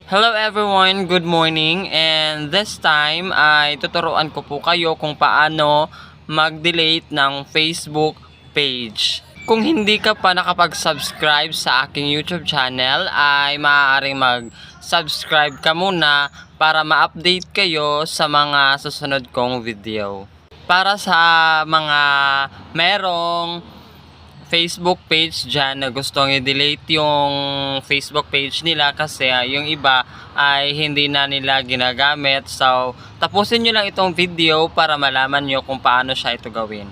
Hello everyone, good morning, and this time ay tuturuan ko po kayo kung paano mag-delete ng Facebook page. Kung hindi ka pa nakapag-subscribe sa aking YouTube channel ay maaaring mag-subscribe ka muna para ma-update kayo sa mga susunod kong video. Para sa mga merong Facebook page dyan na gustong i-delete yung Facebook page nila kasi yung iba ay hindi na nila ginagamit. So, tapusin nyo lang itong video para malaman nyo kung paano siya ito gawin.